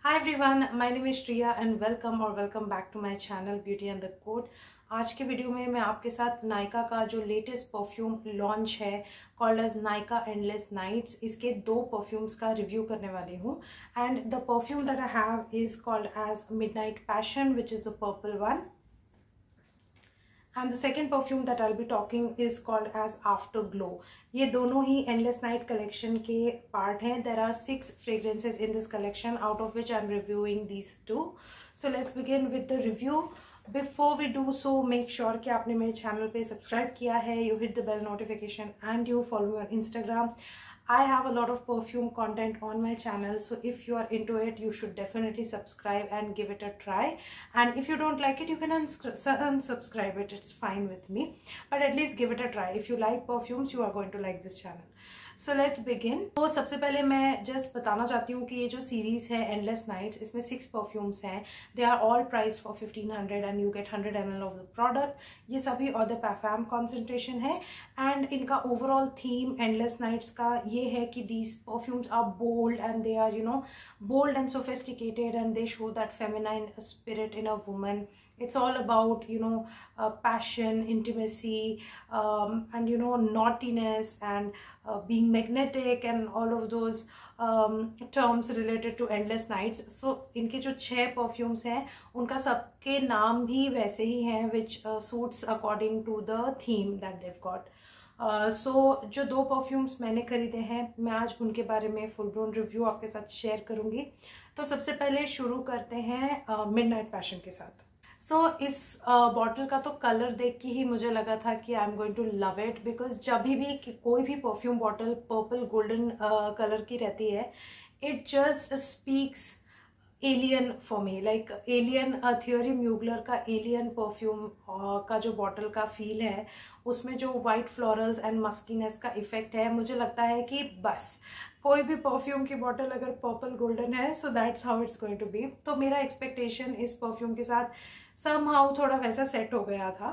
Hi everyone, my name is Shriya and welcome back to my channel Beauty and the Code। आज के video में मैं आपके साथ नायका का जो लेटेस्ट परफ्यूम लॉन्च है called as Nykaa Endless Nights, इसके दो परफ्यूम्स का रिव्यू करने वाली हूँ। And the perfume that I have is called as Midnight Passion which is the purple one, and the second perfume that I'll be talking is called as Afterglow। ये दोनों ही Endless Night collection के part हैं। There are 6 fragrances in this collection, out of which I'm reviewing these 2। So let's begin with the review। Before we do so, make sure कि आपने मेरे channel पे subscribe किया है, you hit the bell notification and you follow me on Instagram। I have a lot of perfume content on my channel, so if you are into it, you should definitely subscribe and give it a try. And if you don't like it, you can unsubscribe it. It's fine with me, but at least give it a try. If you like perfumes, you are going to like this channel। So let's begin। तो सबसे पहले मैं just बताना चाहती हूँ कि ये जो सीरीज़ है एंडलेस नाइट्स, इसमें 6 परफ्यूम्स हैं। They are all price for 1500 and you get 100 ml of the product. ये सभी ऑफ द पैफाम कॉन्सेंट्रेशन है एंड इनका ओवरऑल थीम एंडलेस नाइट्स का ये है कि these perfumes are bold and they are bold and sophisticated and they show that feminine spirit in a woman. It's all about passion, intimacy, and naughtiness and being magnetic and all of those terms related to endless nights। So इनके जो 6 perfumes हैं उनका सबके नाम भी वैसे ही हैं, which suits according to the theme that they've got। जो 2 परफ्यूम्स मैंने खरीदे हैं, मैं आज उनके बारे में फुल ब्लोन रिव्यू आपके साथ शेयर करूँगी। तो सबसे पहले शुरू करते हैं मिडनाइट पैशन के साथ। इस बॉटल का तो कलर देख के ही मुझे लगा था कि I am going to love it, because जब भी कोई भी perfume bottle purple golden colour की रहती है, it just speaks alien for me, like alien. Thierry Mugler का एलियन परफ्यूम का जो बॉटल का फील है, उसमें जो वाइट फ्लोरल्स एंड मस्कीनेस का इफेक्ट है, मुझे लगता है कि बस कोई भी परफ्यूम की बॉटल अगर पर्पल गोल्डन है, so that's how it's going to be. तो मेरा एक्सपेक्टेशन इस परफ्यूम के साथ समहाउ थोड़ा वैसा सेट हो गया था।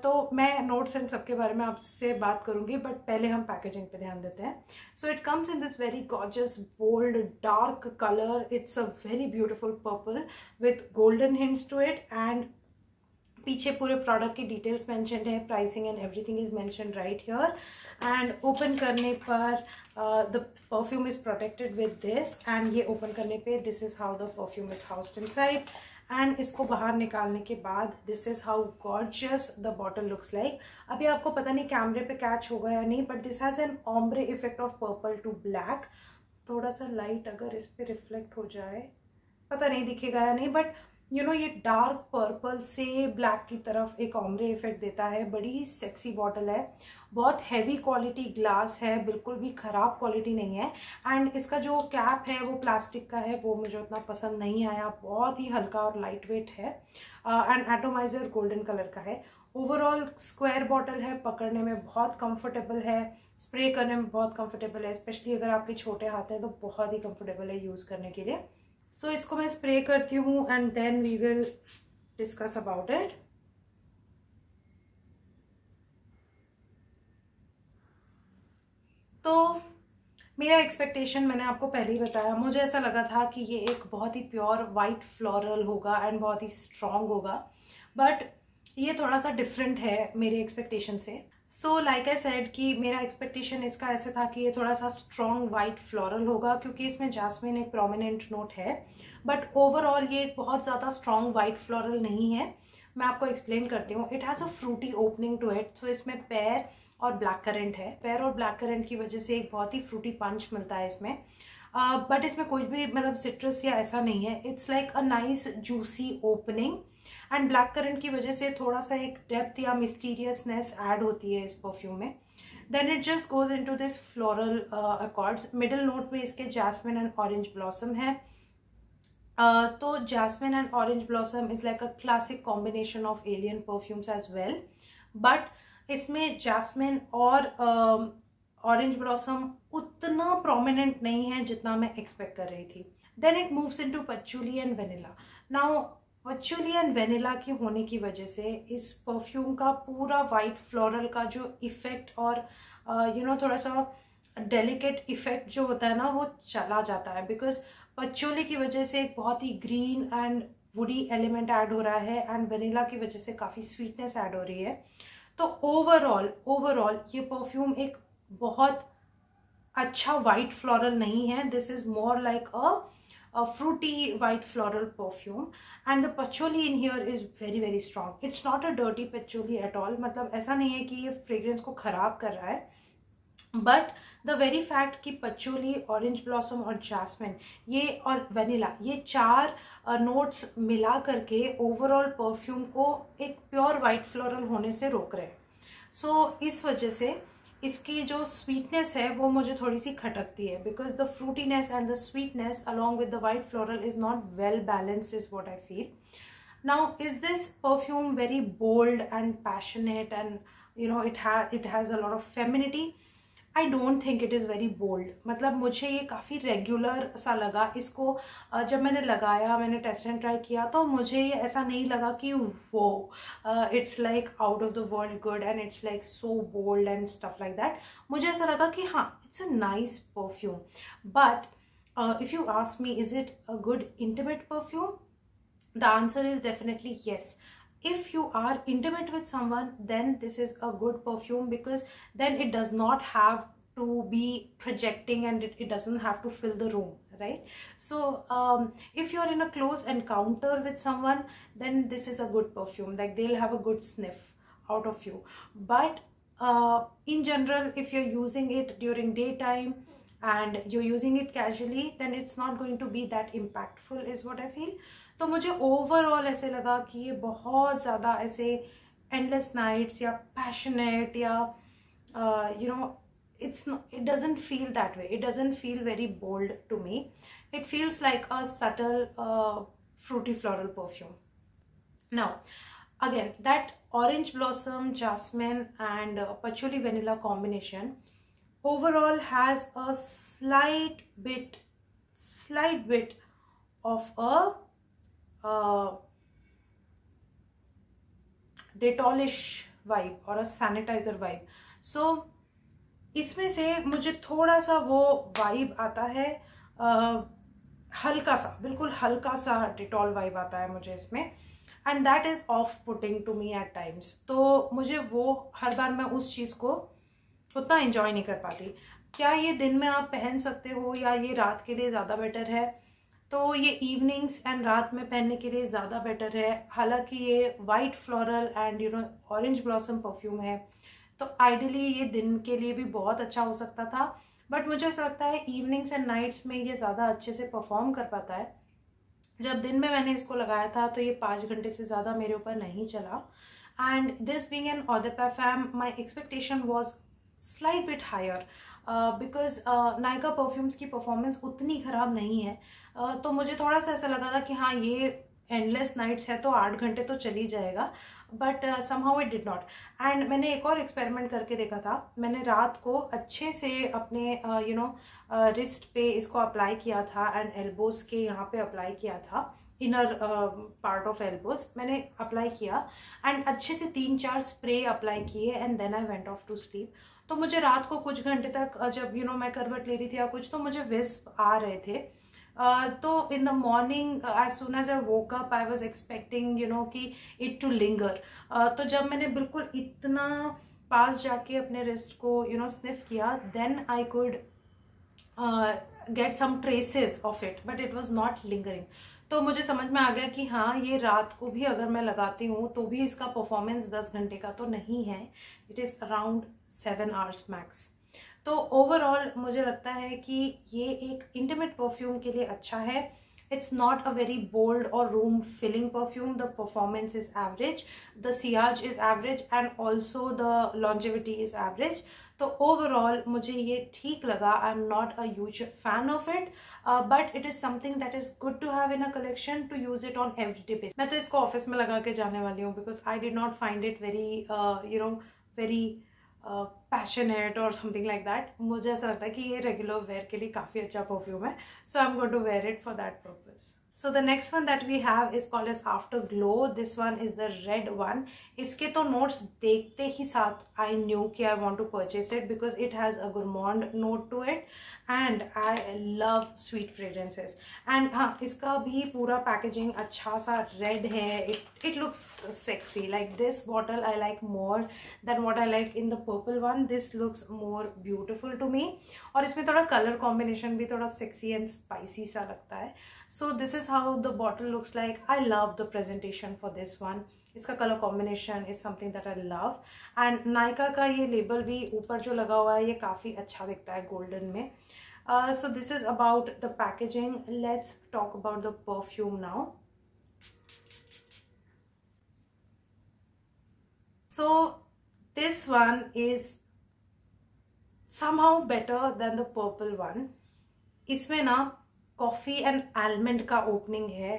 तो मैं नोट्स एंड सबके बारे में आपसे बात करूंगी, बट पहले हम पैकेजिंग पे ध्यान देते हैं। So it comes in this very gorgeous bold dark colour. It's a very beautiful purple with golden hints to it and पीछे पूरे प्रोडक्ट की डिटेल्स मेंशन्ड है, pricing and everything is mentioned right here. And open करने पर the perfume is protected with this, and ये open करने पे this is how the perfume is housed inside. And इसको बाहर निकालने के बाद this is how gorgeous the bottle looks like. अभी आपको पता नहीं कैमरे पे कैच होगा या नहीं, but this has an ombre effect of purple to black. थोड़ा सा लाइट अगर इस पे रिफ्लेक्ट हो जाए, पता नहीं दिखेगा या नहीं, बट ये डार्क पर्पल से ब्लैक की तरफ एक ऑम्ब्रे इफेक्ट देता है। बड़ी ही सेक्सी बॉटल है, बहुत हैवी क्वालिटी ग्लास है, बिल्कुल भी ख़राब क्वालिटी नहीं है। एंड इसका जो कैप है वो प्लास्टिक का है, वो मुझे उतना पसंद नहीं आया, बहुत ही हल्का और लाइट वेट है। एंड एटोमाइजर गोल्डन कलर का है। ओवरऑल स्क्वायर बॉटल है, पकड़ने में बहुत कंफर्टेबल है, स्प्रे करने में बहुत कंफर्टेबल है, स्पेशली अगर आपके छोटे हाथ हैं तो बहुत ही कंफर्टेबल है यूज़ करने के लिए। सो इसको मैं स्प्रे करती हूँ and then we will discuss about it. तो मेरा एक्सपेक्टेशन मैंने आपको पहले ही बताया, मुझे ऐसा लगा था कि ये एक बहुत ही प्योर वाइट फ्लोरल होगा एंड बहुत ही स्ट्रॉन्ग होगा, बट ये थोड़ा सा डिफरेंट है मेरे एक्सपेक्टेशन से। सो लाइक आई सेड कि मेरा एक्सपेक्टेशन इसका ऐसे था कि ये थोड़ा सा स्ट्रॉन्ग वाइट फ्लोरल होगा, क्योंकि इसमें जैस्मिन एक प्रोमिनेंट नोट है, बट ओवरऑल ये बहुत ज़्यादा स्ट्रॉन्ग वाइट फ्लोरल नहीं है। मैं आपको एक्सप्लेन करती हूँ। It has a fruity opening to it. So इसमें पेयर और ब्लैक करंट है। पेयर और ब्लैक करंट की वजह से एक बहुत ही फ्रूटी पंच मिलता है इसमें, बट इसमें कोई भी मतलब सिट्रस या ऐसा नहीं है। It's like a nice juicy opening and black currant की वजह से थोड़ा सा एक डेप्थ या मिस्टीरियसनेस ऐड होती है इस परफ्यूम में। Then it just goes into this floral accords. Middle note में इसके जैस्मिन एंड ऑरेंज ब्लॉसम है। तो jasmine and orange blossom is like a classic combination of Alien perfumes as well, but इसमें jasmine और orange blossom उतना prominent नहीं है जितना मैं एक्सपेक्ट कर रही थी। Then it moves into patchouli and vanilla. Now patchouli and vanilla की होने की वजह से इस परफ्यूम का पूरा वाइट फ्लोरल का जो इफेक्ट और थोड़ा सा डेलिकेट इफेक्ट जो होता है ना, वो चला जाता है, बिकॉज पचोली की वजह से एक बहुत ही green and woody element add हो रहा है एंड वनीला की वजह से काफ़ी स्वीटनेस ऐड हो रही है। तो ओवरऑल ये परफ्यूम एक बहुत अच्छा वाइट फ्लोरल नहीं है। This is more like a fruity white floral perfume and the patchouli in here is very very strong. It's not a dirty patchouli at all, मतलब ऐसा नहीं है कि ये फ्रेग्रेंस को खराब कर रहा है, बट द वेरी फैक्ट कि पचोली, ऑरेंज ब्लॉसम और जैस्मिन ये और वनीला ये 4 नोट्स मिला करके ओवरऑल परफ्यूम को एक प्योर वाइट फ्लोरल होने से रोक रहे हैं। सो इस वजह से इसकी जो स्वीटनेस है वो मुझे थोड़ी सी खटकती है, because the fruitiness and the sweetness along with the white floral is not well balanced is what I feel. Now, is this perfume very bold and passionate and it has a lot of femininity? I don't think it is very bold. मतलब मुझे ये काफ़ी regular सा लगा. इसको जब मैंने लगाया, मैंने टेस्ट एंड ट्राई किया, तो मुझे ये ऐसा नहीं लगा कि वो it's like out of the world good and it's like so bold and stuff like that. मुझे ऐसा लगा कि हाँ, it's a nice perfume. But if you ask me, is it a good intimate perfume? The answer is definitely yes. If you are intimate with someone, then this is a good perfume, because then it does not have to be projecting and it doesn't have to fill the room, right? So if you're in a close encounter with someone, then this is a good perfume, like they'll have a good sniff out of you. But in general, if you're using it during daytime and you're using it casually, then it's not going to be that impactful is what I feel. तो मुझे overall ऐसे लगा कि ये बहुत ज़्यादा ऐसे endless nights या पैशनेट या it doesn't feel that way. It doesn't feel very bold to me. It feels like a subtle fruity floral perfume. Now again, that orange blossom, jasmine and patchouli vanilla combination overall has a slight bit of a Dettolish vibe और a sanitiser vibe. सो इसमें से मुझे थोड़ा सा वो vibe आता है, हल्का सा, बिल्कुल हल्का सा डेटॉल वाइब आता है मुझे इसमें, and that is off putting to me at times. तो मुझे वो हर बार मैं उस चीज़ को उतना एंजॉय नहीं कर पाती. क्या ये दिन में आप पहन सकते हो या ये रात के लिए ज़्यादा बेटर है? तो ये इवनिंग्स एंड रात में पहनने के लिए ज़्यादा बेटर है. हालांकि ये white floral and orange blossom perfume है, तो आइडियली ये दिन के लिए भी बहुत अच्छा हो सकता था, बट मुझे ऐसा लगता है इवनिंग्स एंड नाइट्स में ये ज़्यादा अच्छे से परफॉर्म कर पाता है. जब दिन में मैंने इसको लगाया था तो ये 5 घंटे से ज़्यादा मेरे ऊपर नहीं चला. And this being an eau de parfum, my expectation was slight bit higher, because Nykaa perfumes की परफॉर्मेंस उतनी ख़राब नहीं है. तो मुझे थोड़ा सा ऐसा लगा था कि हाँ, ये एंडलेस नाइट्स है तो 8 घंटे तो चली जाएगा, but somehow it did not. And मैंने एक और एक्सपेरिमेंट करके देखा था. मैंने रात को अच्छे से अपने रिस्ट पे इसको अप्लाई किया था एंड एल्बोज के यहाँ पे अप्लाई किया था, इनर पार्ट ऑफ एल्बोज मैंने अप्लाई किया एंड अच्छे से 3-4 स्प्रे अप्लाई किए and then I went off to sleep. तो मुझे रात को कुछ घंटे तक जब मैं करवट ले रही थी या कुछ, तो मुझे विस्प आ रहे थे. तो in the morning as soon as I woke up I was expecting कि इट टू लिंगर. तो जब मैंने बिल्कुल इतना पास जाके अपने रिस्ट को स्निफ किया, then I could get some traces of it, but it was not lingering. तो मुझे समझ में आ गया कि हाँ, ये रात को भी अगर मैं लगाती हूँ तो भी इसका परफॉर्मेंस 10 घंटे का तो नहीं है. It is around 7 hours max. तो ओवरऑल मुझे लगता है कि ये एक इंटीमेट परफ्यूम के लिए अच्छा है. It's not a very bold or room filling perfume. The performance is average, the sillage is average and also the longevity is average. तो overall मुझे ये ठीक लगा. I'm not a huge fan of it, but it is something that is good to have in a collection to use it on everyday basis. मैं तो इसको office में लगा के जाने वाली हूँ because I did not find it very very passionate और समथिंग लाइक दैट, मुझे ऐसा लगता है कि ये रेगुलर वेयर के लिए काफ़ी अच्छा परफ्यूम है. So I am going to wear it for that purpose. So the next one that we have is called as Afterglow. This one is the red one. इसके तो notes देखते ही साथ I knew कि I want to purchase it because it has a gourmand note to it and I love sweet fragrances. And हाँ, इसका भी पूरा packaging अच्छा सा red है. It looks sexy. Like this bottle I like more than what I like in the purple one. This looks more beautiful to me. और इसमें थोड़ा color combination भी थोड़ा sexy and spicy सा लगता है. So this is how the bottle looks like. I love the presentation for this one. इसका color combination is something that I love. And Nykaa का ये label भी ऊपर जो लगा हुआ है ये काफ़ी अच्छा दिखता है golden में. So this is about the packaging. Let's talk about the perfume now. So this one is somehow better than the purple one. इसमें ना कॉफ़ी एंड आलमंड का ओपनिंग है.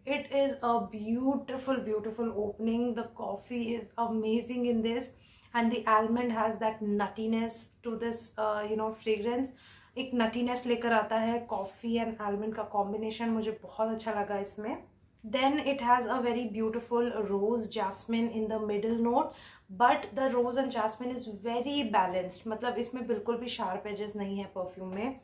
It is a beautiful opening. The coffee is amazing in this and the almond has that nuttiness to this fragrance. एक nuttiness लेकर आता है. Coffee and almond का combination मुझे बहुत अच्छा लगा इसमें. Then it has a very beautiful rose jasmine in the middle note, but the rose and jasmine is very balanced. मतलब इसमें बिल्कुल भी शार्प एजेस नहीं है परफ्यूम में.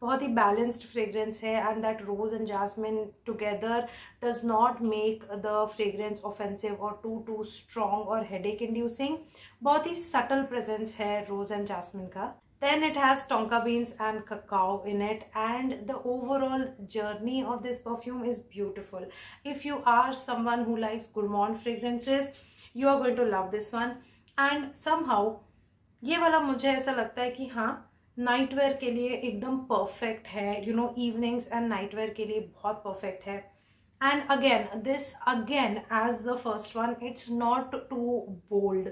बहुत ही बैलेंस्ड फ्रेग्रेंस है and that rose and jasmine together does not make the fragrance offensive और टू स्ट्रॉन्ग और हेडेक इंड्यूसिंग. बहुत ही सटल प्रेजेंस है रोज एंड जैस्मिन का. Then it has tonka beans and cacao in it, and the overall journey of this perfume is beautiful. If you are someone who likes gourmand fragrances, you are going to love this one. And somehow ये वाला मुझे ऐसा लगता है कि हाँ, night wear के लिए एकदम परफेक्ट है. You know, evenings and night wear के लिए बहुत परफेक्ट है. And again this again as the first one, it's not too bold.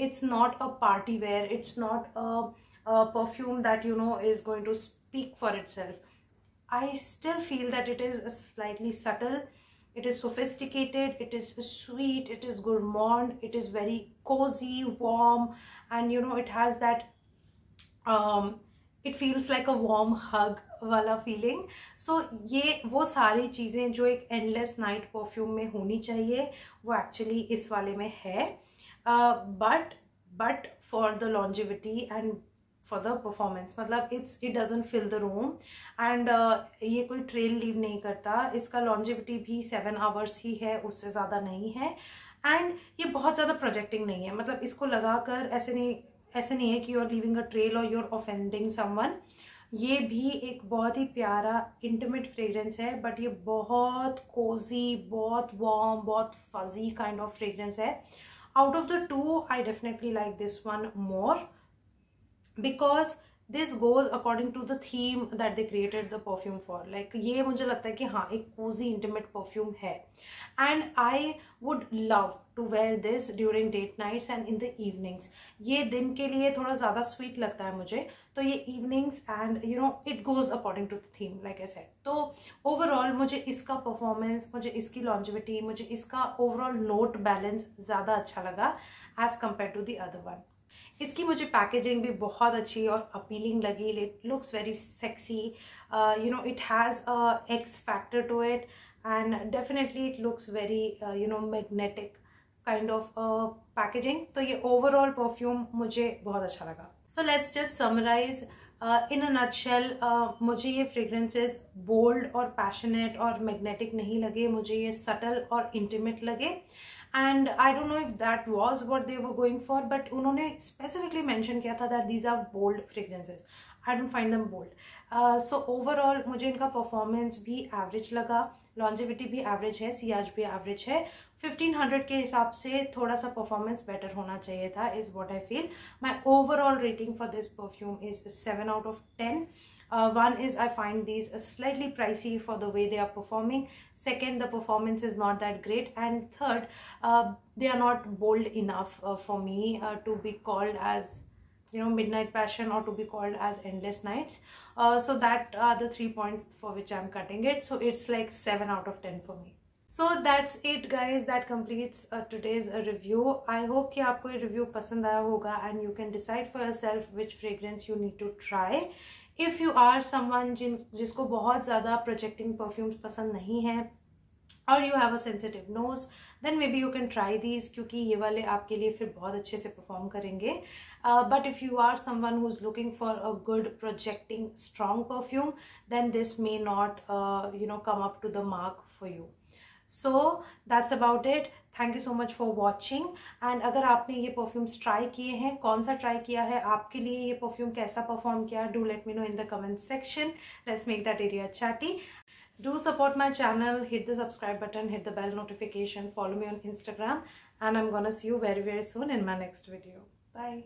It's not a party wear. It's not a perfume that is going to speak for itself. I still feel that it is slightly subtle. It is sophisticated. It is sweet. It is gourmand. It is very cozy, warm, and it has that. It feels like a warm hug वाला feeling. So ये वो सारी चीज़ें जो एक endless night perfume में होनी चाहिए वो actually इस वाले में है. But for the longevity and for the performance, मतलब it doesn't fill the room and ये कोई trail leave नहीं करता. इसका longevity भी 7 hours ही है, उससे ज़्यादा नहीं है. and ये बहुत ज़्यादा projecting नहीं है. मतलब इसको लगाकर ऐसे नहीं है कि you're leaving a trail or you're offending someone. ये भी एक बहुत ही प्यारा इंटीमेट फ्रेग्रेंस है, बट ये बहुत कोजी, बहुत वार्म, बहुत फजी काइंड ऑफ फ्रेग्रेंस है. Out of the two, I definitely like this one more because this goes according to the theme that they created the perfume for. Like ये मुझे लगता है कि हाँ, एक cozy intimate perfume है. And I would love to wear this during date nights and in the evenings. ये दिन के लिए थोड़ा ज़्यादा sweet लगता है मुझे, तो ये evenings and it goes according to the theme like I said. तो overall मुझे इसका performance, मुझे इसकी longevity, मुझे इसका overall note balance ज़्यादा अच्छा लगा as compared to the other one. इसकी मुझे पैकेजिंग भी बहुत अच्छी और अपीलिंग लगी. It looks very sexy. It has a X factor to it and definitely it looks very magnetic kind of packaging. तो ये ओवरऑल परफ्यूम मुझे बहुत अच्छा लगा. So let's just summarize in a nutshell. मुझे ये फ्रेग्रेंसेस बोल्ड और passionate और मैग्नेटिक नहीं लगे. मुझे ये सटल और इंटीमेट लगे. And I don't know if that was what they were going for, but उन्होंने specifically mention किया था that these are bold fragrances. I don't find them bold. So overall मुझे इनका performance भी average लगा, longevity भी average है, CH भी average है. 1500 के हिसाब से थोड़ा सा performance better होना चाहिए था is what I feel. My overall rating for this perfume is 7 out of 10. One is I find these slightly pricey for the way they are performing. Second, the performance is not that great. And third, they are not bold enough for me to be called as midnight passion or to be called as endless nights. So that are the 3 points for which I'm cutting it. So it's like 7 out of 10 for me. So that's it guys, that completes today's review. I hope कि आपको ये review पसंद आया होगा and you can decide for yourself which fragrance you need to try. If you are someone जिसको बहुत ज़्यादा projecting perfumes पसंद नहीं है और you have a sensitive nose, then maybe you can try these, क्योंकि ये वाले आपके लिए फिर बहुत अच्छे से परफॉर्म करेंगे. But if you are someone who is looking for a good projecting strong perfume, then this may not come up to the mark for you. So that's about it. Thank you so much for watching. And अगर आपने ये perfumes try किए हैं, कौन सा try किया है, आपके लिए ये परफ्यूम कैसा परफॉर्म किया, do let me know in the comment section. Let's make that area chatty. Do support my channel, hit the subscribe button, hit the bell notification, follow me on Instagram, and I'm gonna see you very, very soon in my next video. Bye.